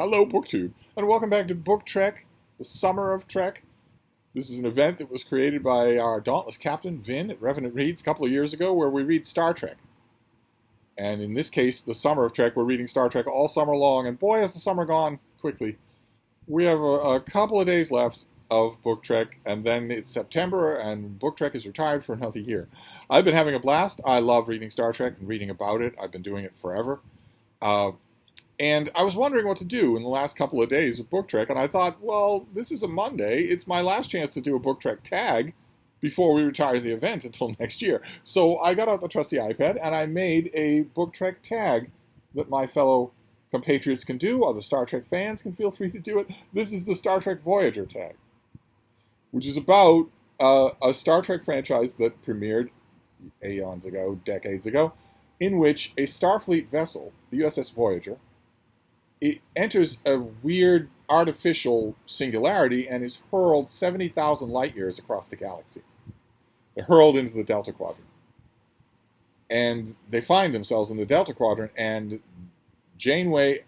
Hello, BookTube, and welcome back to Book Trek, the Summer of Trek. This is an event that was created by our dauntless captain, Vin, at Revenant Reads a couple of years ago, where we read Star Trek. And in this case, the Summer of Trek, we're reading Star Trek all summer long, and boy, has the summer gone quickly. We have a couple of days left of Book Trek, and then it's September, and Book Trek is retired for another year. I've been having a blast. I love reading Star Trek and reading about it. I've been doing it forever. And I was wondering what to do in the last couple of days of Book Trek, and I thought, well, this is a Monday. It's my last chance to do a Book Trek tag before we retire the event until next year. So I got out the trusty iPad, and I made a Book Trek tag that my fellow compatriots can do. Other Star Trek fans can feel free to do it. This is the Star Trek Voyager tag, which is about a Star Trek franchise that premiered aeons ago, decades ago, in which a Starfleet vessel, the USS Voyager, it enters a weird artificial singularity and is hurled 70,000 light years across the galaxy. They're hurled into the Delta Quadrant. And they find themselves in the Delta Quadrant, and Janeway,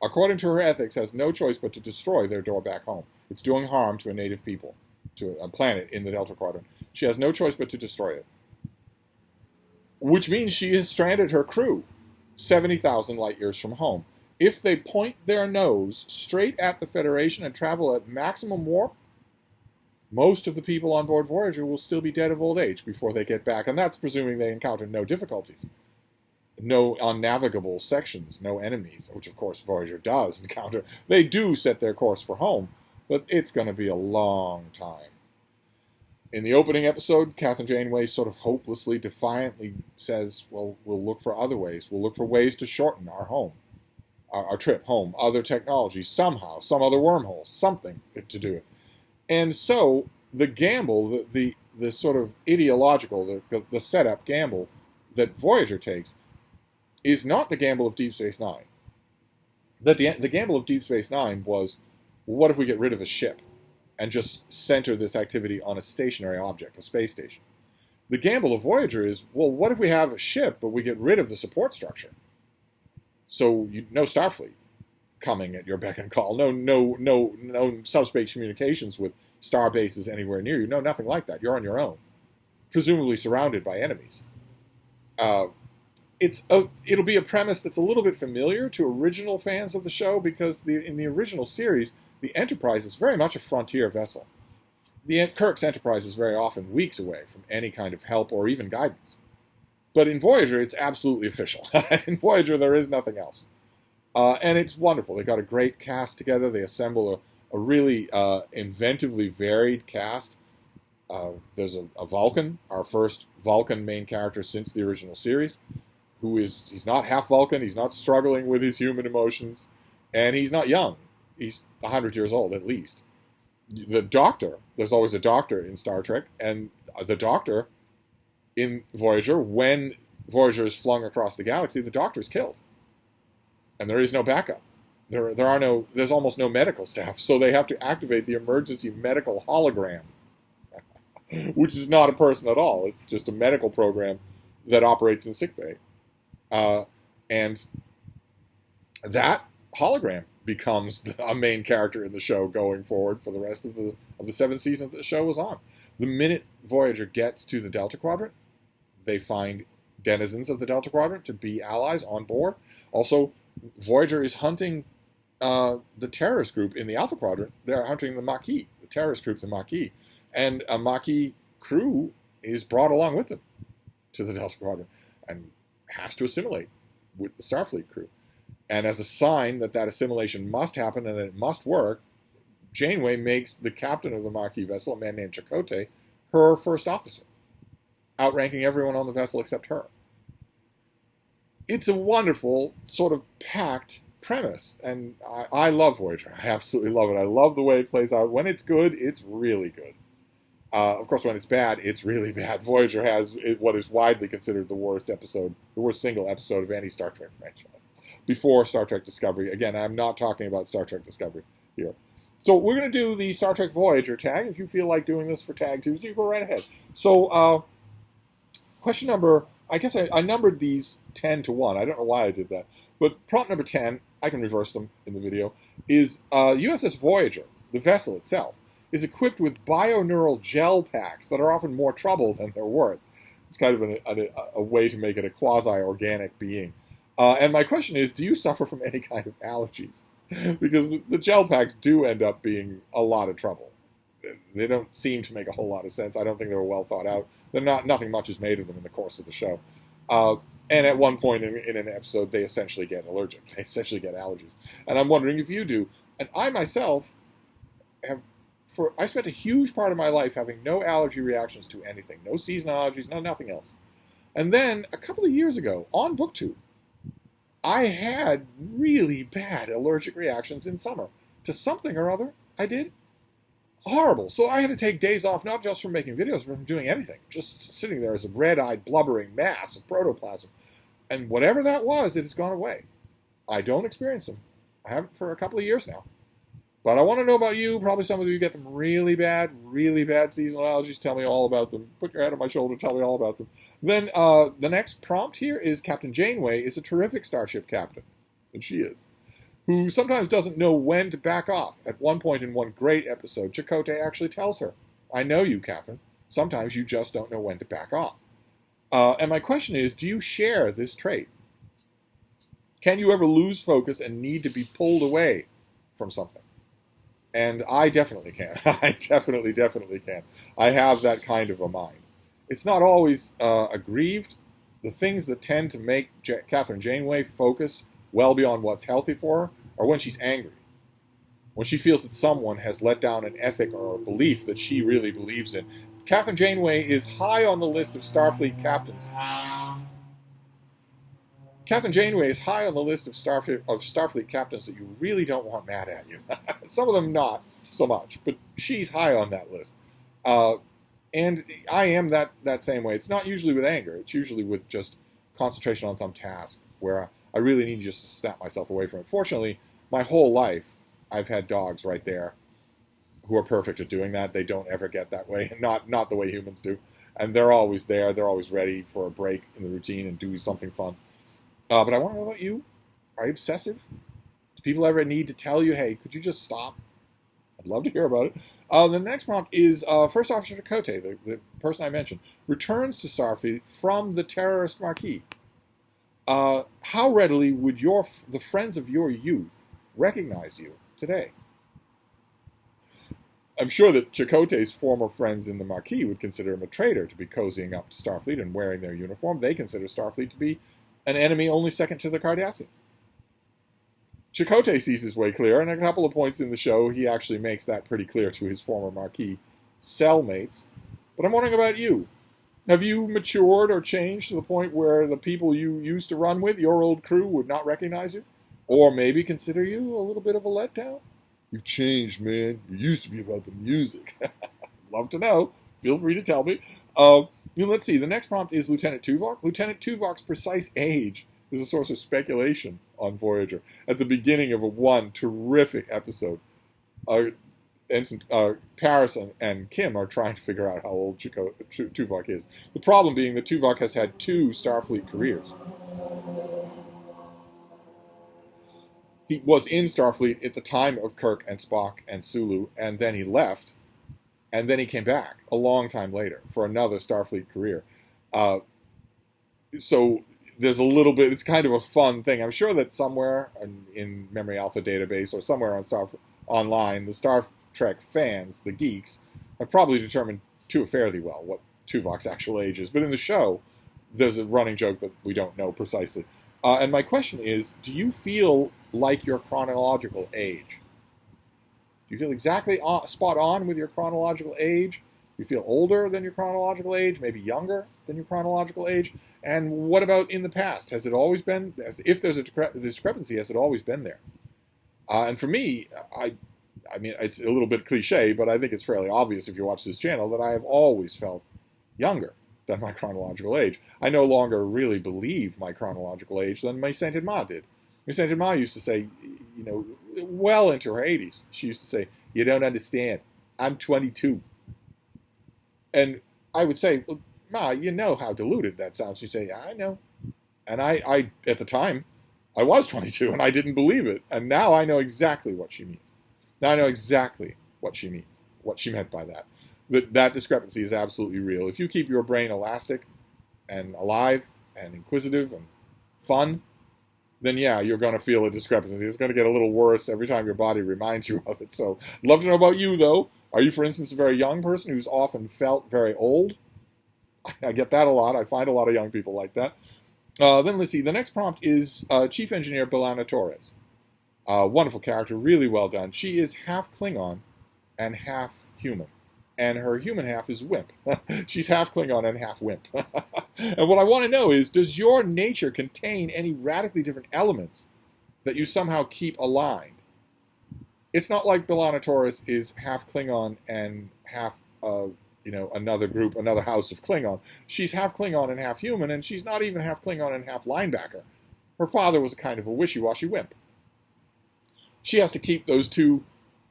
according to her ethics, has no choice but to destroy their door back home. It's doing harm to a native people, to a planet in the Delta Quadrant. She has no choice but to destroy it. Which means she has stranded her crew 70,000 light years from home. If they point their nose straight at the Federation and travel at maximum warp, most of the people on board Voyager will still be dead of old age before they get back. And that's presuming they encounter no difficulties, no unnavigable sections, no enemies, which of course Voyager does encounter. They do set their course for home, but it's going to be a long time. In the opening episode, Captain Janeway sort of hopelessly, defiantly says, well, we'll look for other ways. We'll look for ways to shorten our home. Our trip home, other technology, somehow, some other wormhole, something to do it. And so the gamble, the sort of ideological, the setup gamble that Voyager takes is not the gamble of Deep Space Nine. The gamble of Deep Space Nine was, well, what if we get rid of a ship and just center this activity on a stationary object, a space station? The gamble of Voyager is, well, what if we have a ship, but we get rid of the support structure? So no Starfleet coming at your beck and call. No subspace communications with star bases anywhere near you. No, nothing like that. You're on your own, presumably surrounded by enemies. It'll be a premise that's a little bit familiar to original fans of the show, because in the original series, the Enterprise is very much a frontier vessel. Kirk's Enterprise is very often weeks away from any kind of help or even guidance. But in Voyager, it's absolutely official. In Voyager, there is nothing else. And it's wonderful. They got a great cast together. They assemble a really inventively varied cast. There's a Vulcan, our first Vulcan main character since the original series, he's not half Vulcan, he's not struggling with his human emotions, and he's not young. He's 100 years old, at least. The Doctor, there's always a Doctor in Star Trek, and the Doctor in Voyager, when Voyager is flung across the galaxy, the Doctor is killed. And there is no backup. There's almost no medical staff, so they have to activate the emergency medical hologram, which is not a person at all. It's just a medical program that operates in sickbay. And that hologram becomes a main character in the show going forward for the rest of the 7th season that the show was on. The minute Voyager gets to the Delta Quadrant, they find denizens of the Delta Quadrant to be allies on board. Also, Voyager is hunting the terrorist group in the Alpha Quadrant. They're hunting the Maquis, the terrorist group, the Maquis. And a Maquis crew is brought along with them to the Delta Quadrant and has to assimilate with the Starfleet crew. And as a sign that assimilation must happen and that it must work, Janeway makes the captain of the Maquis vessel, a man named Chakotay, her first officer, outranking everyone on the vessel except her. It's a wonderful, sort of packed premise, and I love Voyager. I absolutely love it. I love the way it plays out. When it's good, it's really good. Of course, when it's bad, it's really bad. Voyager has what is widely considered the worst single episode of any Star Trek franchise, before Star Trek Discovery. Again, I'm not talking about Star Trek Discovery here. So we're going to do the Star Trek Voyager tag. If you feel like doing this for Tag Tuesday, you go right ahead. So question number, I guess I numbered these 10 to 1. I don't know why I did that. But prompt number 10 I can reverse them in the video, is USS Voyager, the vessel itself, is equipped with bioneural gel packs that are often more trouble than they're worth. It's kind of a way to make it a quasi-organic being. And my question is, do you suffer from any kind of allergies? Because the gel packs do end up being a lot of trouble. They don't seem to make a whole lot of sense. I don't think they were well thought out. Nothing much is made of them in the course of the show. And at one point in an episode, they essentially get allergic. They essentially get allergies. And I'm wondering if you do. And I myself I spent a huge part of my life having no allergy reactions to anything. No seasonal allergies, nothing else. And then a couple of years ago, on BookTube, I had really bad allergic reactions in summer to something or other I did. Horrible. So I had to take days off, not just from making videos, but from doing anything. Just sitting there as a red-eyed, blubbering mass of protoplasm. And whatever that was, it has gone away. I don't experience them. I haven't for a couple of years now. But I want to know about you. Probably some of you get them really bad seasonal allergies. Tell me all about them. Put your head on my shoulder. Tell me all about them. Then the next prompt here is Captain Janeway is a terrific starship captain. And she is. Who sometimes doesn't know when to back off. At one point in one great episode, Chakotay actually tells her, I know you, Catherine. Sometimes you just don't know when to back off. And my question is, do you share this trait? Can you ever lose focus and need to be pulled away from something? And I definitely can. I definitely can. I have that kind of a mind. It's not always aggrieved. The things that tend to make Catherine Janeway focus well beyond what's healthy for her are when she's angry. When she feels that someone has let down an ethic or a belief that she really believes in. Catherine Janeway is high on the list of Starfleet captains. Catherine Janeway is high on the list of Starfleet captains that you really don't want mad at you. Some of them not so much, but she's high on that list. And I am that same way. It's not usually with anger. It's usually with just concentration on some task where I really need just to snap myself away from it. Fortunately, my whole life, I've had dogs right there who are perfect at doing that. They don't ever get that way, not the way humans do. And they're always there. They're always ready for a break in the routine and do something fun. But I want to know about you. Are you obsessive? Do people ever need to tell you, hey, could you just stop? I'd love to hear about it. The next prompt is First Officer Chakotay, the person I mentioned, returns to Starfleet from the terrorist Maquis. How readily would the friends of your youth recognize you today? I'm sure that Chakotay's former friends in the Maquis would consider him a traitor to be cozying up to Starfleet and wearing their uniform. They consider Starfleet to be an enemy only second to the Cardassians. Chakotay sees his way clear, and at a couple of points in the show, he actually makes that pretty clear to his former Maquis cellmates. But I'm wondering about you. Have you matured or changed to the point where the people you used to run with, your old crew, would not recognize you? Or maybe consider you a little bit of a letdown? You've changed, man. You used to be about the music. Love to know. Feel free to tell me. Let's see. The next prompt is Lieutenant Tuvok. Lieutenant Tuvok's precise age is a source of speculation on Voyager. At the beginning of one terrific episode, Paris and Kim are trying to figure out how old Tuvok is. The problem being that Tuvok has had 2 Starfleet careers. He was in Starfleet at the time of Kirk and Spock and Sulu, and then he left, and then he came back a long time later for another Starfleet career. So there's a little bit, it's kind of a fun thing. I'm sure that somewhere in Memory Alpha database or somewhere on online, the Star Trek fans, the geeks, have probably determined fairly well what Tuvok's actual age is. But in the show, there's a running joke that we don't know precisely. And my question is, do you feel like your chronological age? Do you feel exactly spot on with your chronological age? Do you feel older than your chronological age? Maybe younger than your chronological age? And what about in the past? Has it always been, if there's a discrepancy, has it always been there? And for me, I mean, it's a little bit cliche, but I think it's fairly obvious if you watch this channel that I have always felt younger than my chronological age. I no longer really believe my chronological age than my Saint-Edma did. My Saint-Edma used to say, well into her 80s, she used to say, you don't understand. I'm 22. And I would say, well, Ma, you know how diluted that sounds. She'd say, yeah, I know. And I at the time, I was 22 and I didn't believe it. And now I know exactly what she means. Now I know exactly what she means, what she meant by that. That discrepancy is absolutely real. If you keep your brain elastic and alive and inquisitive and fun, then yeah, you're going to feel a discrepancy. It's going to get a little worse every time your body reminds you of it. So I'd love to know about you, though. Are you, for instance, a very young person who's often felt very old? I get that a lot. I find a lot of young people like that. Then let's see. The next prompt is Chief Engineer B'elanna Torres. Wonderful character, really well done. She is half Klingon and half human. And her human half is wimp. She's half Klingon and half wimp. And what I want to know is, does your nature contain any radically different elements that you somehow keep aligned? It's not like B'elanna Torres is half Klingon and half, another group, another house of Klingon. She's half Klingon and half human, and she's not even half Klingon and half linebacker. Her father was a kind of a wishy-washy wimp. She has to keep those two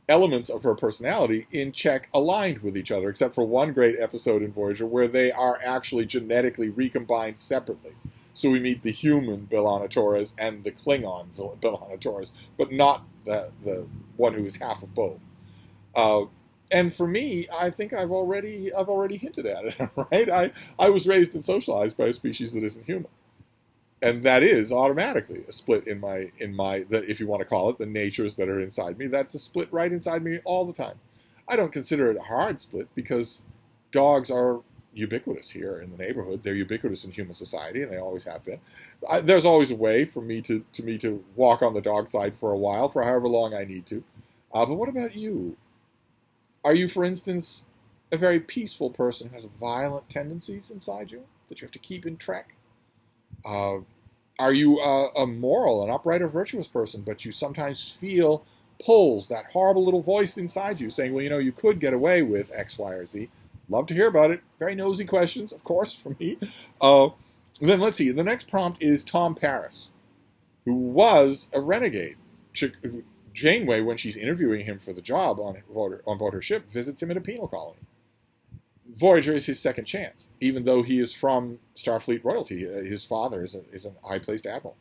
elements of her personality in check, aligned with each other, except for one great episode in Voyager where they are actually genetically recombined separately. So we meet the human B'elanna Torres and the Klingon B'elanna Torres, but not the one who is half of both. And for me, I think I've already hinted at it, right? I was raised and socialized by a species that isn't human. And that is automatically a split in my if you want to call it, the natures that are inside me. That's a split right inside me all the time. I don't consider it a hard split because dogs are ubiquitous here in the neighborhood. They're ubiquitous in human society, and they always have been. There's always a way for me to walk on the dog side for a while, for however long I need to. But what about you? Are you, for instance, a very peaceful person who has violent tendencies inside you that you have to keep in check? Are you a moral, an upright or virtuous person, but you sometimes feel pulls, that horrible little voice inside you saying, well, you could get away with X, Y, or Z. Love to hear about it. Very nosy questions, of course, from me. Then let's see. The next prompt is Tom Paris, who was a renegade. Janeway, when she's interviewing him for the job on board her ship, visits him in a penal colony. Voyager is his second chance, even though he is from Starfleet royalty. His father is an high-placed admiral.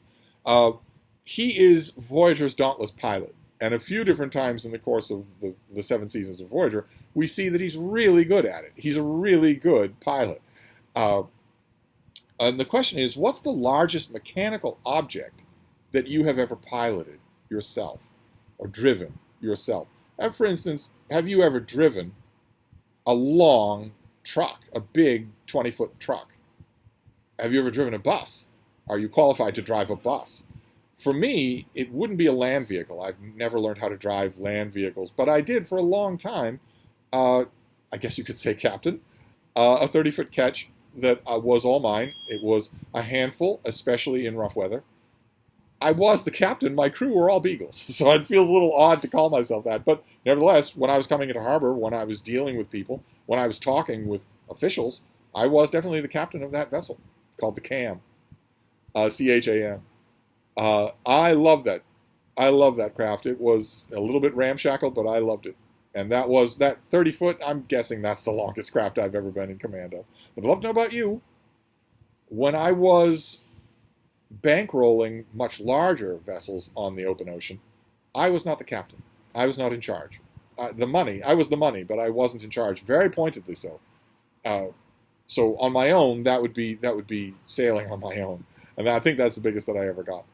He is Voyager's dauntless pilot, and a few different times in the course of the 7 seasons of Voyager, we see that he's really good at it. He's a really good pilot. And the question is, what's the largest mechanical object that you have ever piloted yourself or driven yourself? For instance, have you ever driven a long truck, a big 20-foot truck? Have you ever driven a bus? Are you qualified to drive a bus? For me, it wouldn't be a land vehicle. I've never learned how to drive land vehicles, but I did for a long time. I guess you could say captain. A 30-foot ketch that was all mine. It was a handful, especially in rough weather. I was the captain. My crew were all beagles, so it feels a little odd to call myself that. But nevertheless, when I was coming into harbor, when I was dealing with people, when I was talking with officials, I was definitely the captain of that vessel, called the CAM, C-H-A-M. I love that. I love that craft. It was a little bit ramshackle, but I loved it. And that 30-foot, I'm guessing that's the longest craft I've ever been in command of. But I'd love to know about you. When I was bankrolling much larger vessels on the open ocean, I was not the captain. I was not in charge. I was the money, but I wasn't in charge. Very pointedly so. So on my own, that would be sailing on my own, and I think that's the biggest that I ever got.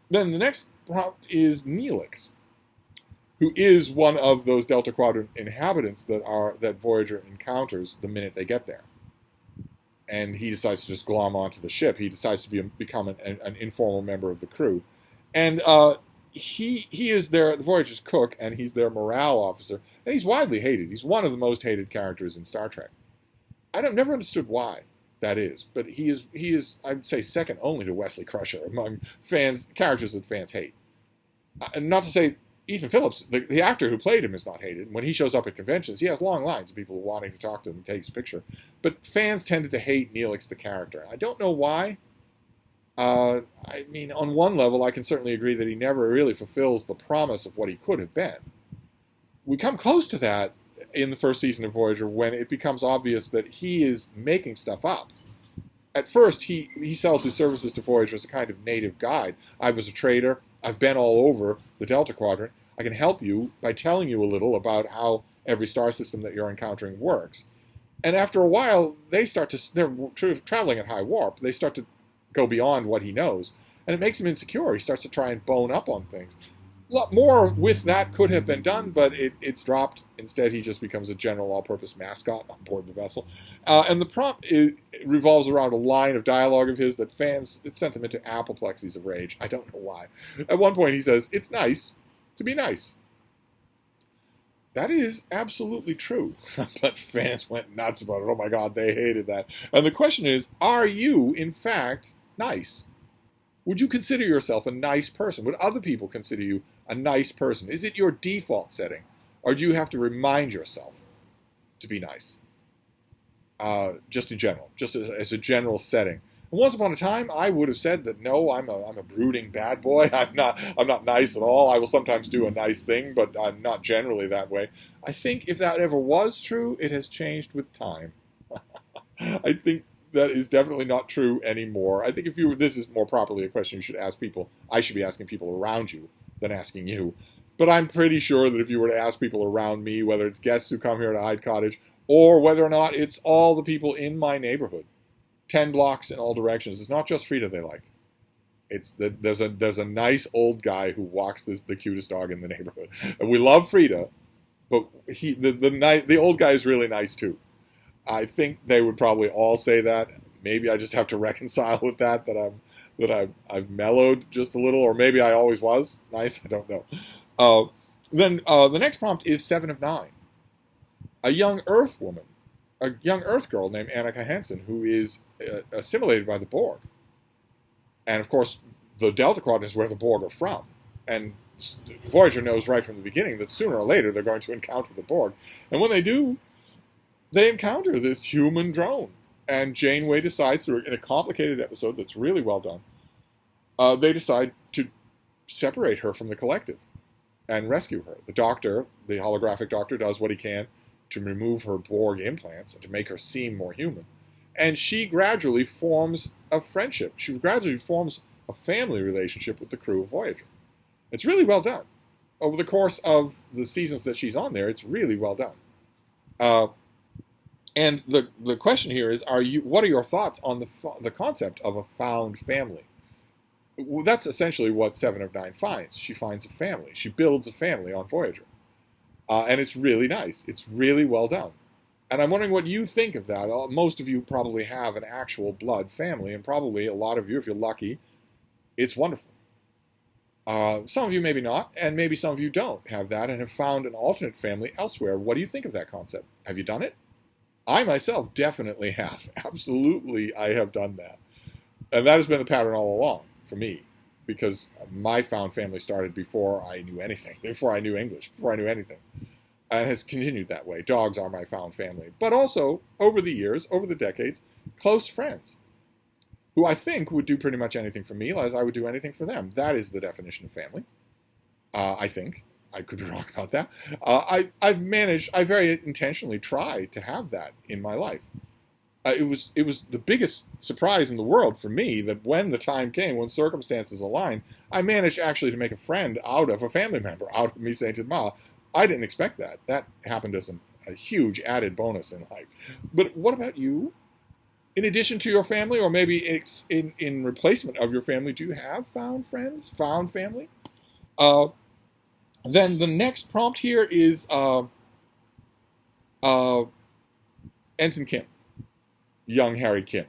Then the next prompt is Neelix, who is one of those Delta Quadrant inhabitants that Voyager encounters the minute they get there. And he decides to just glom onto the ship. He decides to become an informal member of the crew. And he is the Voyager's cook, and he's their morale officer. And he's widely hated. He's one of the most hated characters in Star Trek. I've never understood why that is, but he is I'd say second only to Wesley Crusher among characters that fans hate. And not to say Ethan Phillips, the actor who played him, is not hated. When he shows up at conventions, he has long lines of people wanting to talk to him and take his picture. But fans tended to hate Neelix the character. I don't know why. I mean, on one level, I can certainly agree that he never really fulfills the promise of what he could have been. We come close to that in the first season of Voyager when it becomes obvious that he is making stuff up. at first, he sells his services to Voyager as a kind of native guide. I was a trader. I've been all over the Delta Quadrant. I can help you by telling you a little about how every star system that you're encountering works. And after a while, they're traveling at high warp. They start to go beyond what he knows. And it makes him insecure. He starts to try and bone up on things. A lot more with that could have been done, but it's dropped. Instead, he just becomes a general all-purpose mascot on board the vessel. And the prompt revolves around a line of dialogue of his that it sent them into apoplexies of rage. I don't know why. At one point, he says, "It's nice to be nice." That is absolutely true. But fans went nuts about it. Oh my God, they hated that. And the question is, are you, in fact, nice? Would you consider yourself a nice person? Would other people consider you a nice person? Is it your default setting? Or do you have to remind yourself to be nice? Just in general, just as a general setting. And once upon a time, I would have said that no, I'm a brooding bad boy. I'm not nice at all. I will sometimes do a nice thing, but I'm not generally that way. I think if that ever was true, it has changed with time. I think that is definitely not true anymore. I think this is more properly a question you should ask people. I should be asking people around you than asking you. But I'm pretty sure that if you were to ask people around me, whether it's guests who come here to Hyde Cottage, or whether or not it's all the people in my neighborhood, 10 blocks in all directions, it's not just Frida they like. There's a nice old guy who walks the cutest dog in the neighborhood. And we love Frida, but the old guy is really nice too. I think they would probably all say that. Maybe I just have to reconcile with that I've mellowed just a little, or maybe I always was nice. I don't know. Then the next prompt is 7 of 9. A young Earth girl named Annika Hansen, who is assimilated by the Borg. And of course, the Delta Quadrant is where the Borg are from. And Voyager knows right from the beginning that sooner or later they're going to encounter the Borg. And when they do, they encounter this human drone. And Janeway decides, in a complicated episode that's really well done, they decide to separate her from the collective and rescue her. The doctor, the holographic doctor, does what he can to remove her Borg implants and to make her seem more human. And she gradually forms a friendship. She gradually forms a family relationship with the crew of Voyager. It's really well done. Over the course of the seasons that she's on there, it's really well done. And the question here is, what are your thoughts on the concept of a found family? Well, that's essentially what 7 of 9 finds. She finds a family. She builds a family on Voyager. And it's really nice. It's really well done. And I'm wondering what you think of that. Most of you probably have an actual blood family, and probably a lot of you, if you're lucky, it's wonderful. Some of you maybe not, and maybe some of you don't have that and have found an alternate family elsewhere. What do you think of that concept? Have you done it? I myself definitely have. Absolutely, I have done that. And that has been the pattern all along for me, because my found family started before I knew anything, before I knew English, before I knew anything, and has continued that way. Dogs are my found family. But also, over the years, over the decades, close friends, who I think would do pretty much anything for me as I would do anything for them. That is the definition of family, I think. I could be wrong about that. I very intentionally tried to have that in my life. It was the biggest surprise in the world for me that when the time came, when circumstances aligned, I managed actually to make a friend out of a family member, out of me Saint Ma. I didn't expect that. That happened as a huge added bonus in life. But what about you? In addition to your family, or maybe in replacement of your family, do you have found friends, found family? Then the next prompt here is Ensign Kim, young Harry Kim,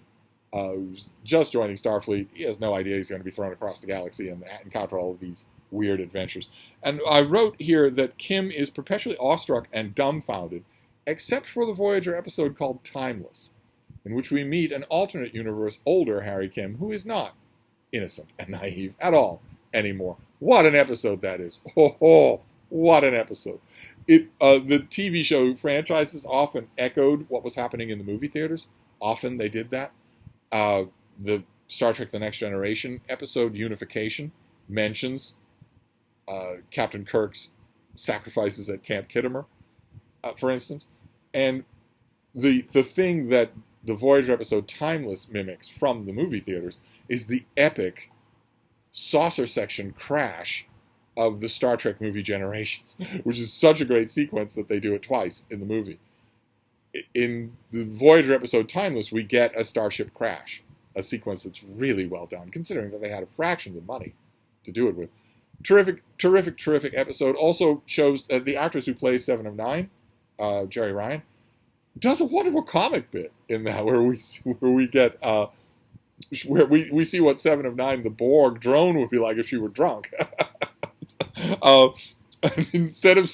who's just joining Starfleet. He has no idea he's going to be thrown across the galaxy and encounter all of these weird adventures. And I wrote here that Kim is perpetually awestruck and dumbfounded, except for the Voyager episode called Timeless, in which we meet an alternate universe older Harry Kim who is not innocent and naive at all anymore. What an episode that is. Oh, what an episode. The TV show franchises often echoed what was happening in the movie theaters. Often they did that. The Star Trek The Next Generation episode, Unification, mentions Captain Kirk's sacrifices at Camp Kittimer, for instance. And the thing that the Voyager episode Timeless mimics from the movie theaters is the epic saucer section crash of the Star Trek movie Generations, which is such a great sequence that they do it twice in the movie. In the Voyager episode Timeless, we get a starship crash, a sequence that's really well done, considering that they had a fraction of the money to do it with. Terrific, terrific, terrific episode. Also shows the actress who plays Seven of Nine, Jerry Ryan, does a wonderful comic bit in that where we get where we see what Seven of Nine, the Borg drone, would be like if she were drunk. Instead of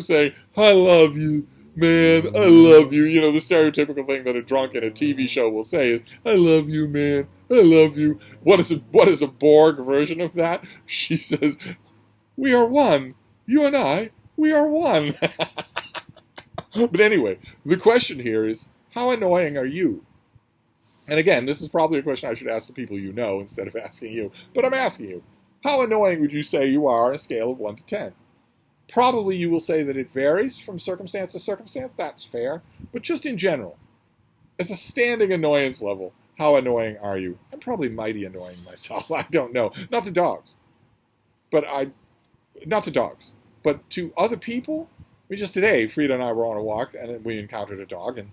saying "I love you, man, I love you," the stereotypical thing that a drunk in a TV show will say is "I love you, man, I love you." What is a Borg version of that? She says, "We are one. You and I, we are one." But anyway, the question here is, how annoying are you? And again, this is probably a question I should ask the people you know instead of asking you. But I'm asking you, how annoying would you say you are on a scale of 1 to 10? Probably you will say that it varies from circumstance to circumstance. That's fair. But just in general, as a standing annoyance level, how annoying are you? I'm probably mighty annoying myself. I don't know. Not to dogs. But to other people. Just today, Frida and I were on a walk, and we encountered a dog, and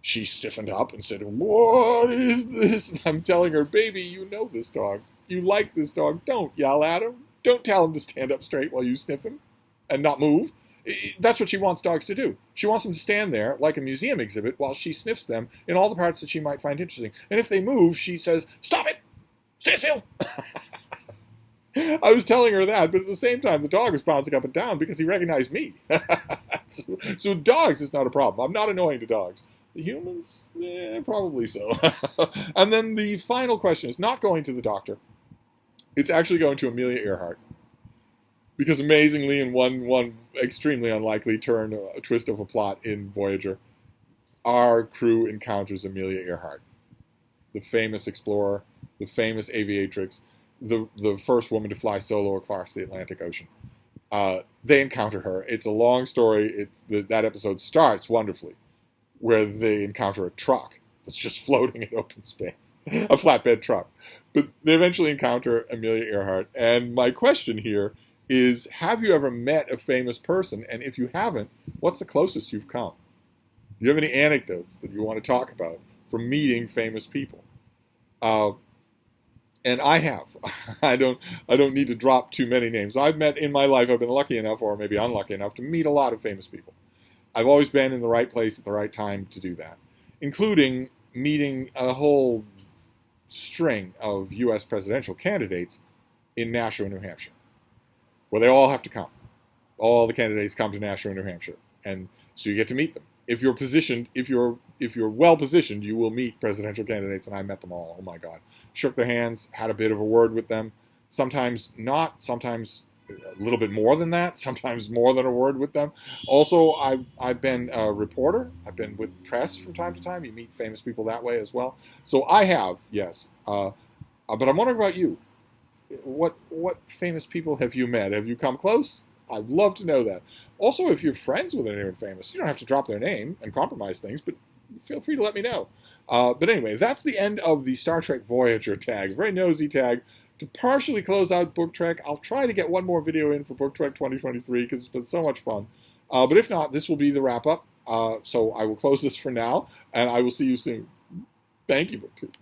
she stiffened up and said, "What is this?" And I'm telling her, "Baby, you know this dog. You like this dog. Don't yell at him. Don't tell him to stand up straight while you sniff him and not move." That's what she wants dogs to do. She wants them to stand there like a museum exhibit while she sniffs them in all the parts that she might find interesting. And if they move, she says, "Stop it! Stay still!" I was telling her that, but at the same time, the dog was bouncing up and down because he recognized me. So dogs is not a problem. I'm not annoying to dogs. The humans? Probably so. And then the final question is not going to the doctor. It's actually going to Amelia Earhart. Because amazingly, in one extremely unlikely turn, a twist of a plot in Voyager, our crew encounters Amelia Earhart, the famous explorer, the famous aviatrix, the first woman to fly solo across the Atlantic Ocean. They encounter her. It's a long story. That episode starts wonderfully, where they encounter a truck that's just floating in open space, a flatbed truck. But they eventually encounter Amelia Earhart. And my question here is, have you ever met a famous person? And if you haven't, what's the closest you've come? Do you have any anecdotes that you want to talk about from meeting famous people? And I have. I don't need to drop too many names. I've been lucky enough, or maybe unlucky enough, to meet a lot of famous people. I've always been in the right place at the right time to do that, including meeting a whole string of U.S. presidential candidates in Nashua, New Hampshire, where they all have to come. All the candidates come to Nashua, New Hampshire, and so you get to meet them. If you're well positioned, you will meet presidential candidates, and I met them all. Oh my God. Shook their hands, had a bit of a word with them. Sometimes not, sometimes a little bit more than that, sometimes more than a word with them. Also, I've been a reporter. I've been with press from time to time. You meet famous people that way as well. So I have, yes. But I'm wondering about you. What famous people have you met? Have you come close? I'd love to know that. Also, if you're friends with anyone famous, you don't have to drop their name and compromise things, but feel free to let me know. But anyway, that's the end of the Star Trek Voyager tag. Very nosy tag. To partially close out Book Trek, I'll try to get one more video in for Book Trek 2023 because it's been so much fun. But if not, this will be the wrap-up. So I will close this for now, and I will see you soon. Thank you, BookTube.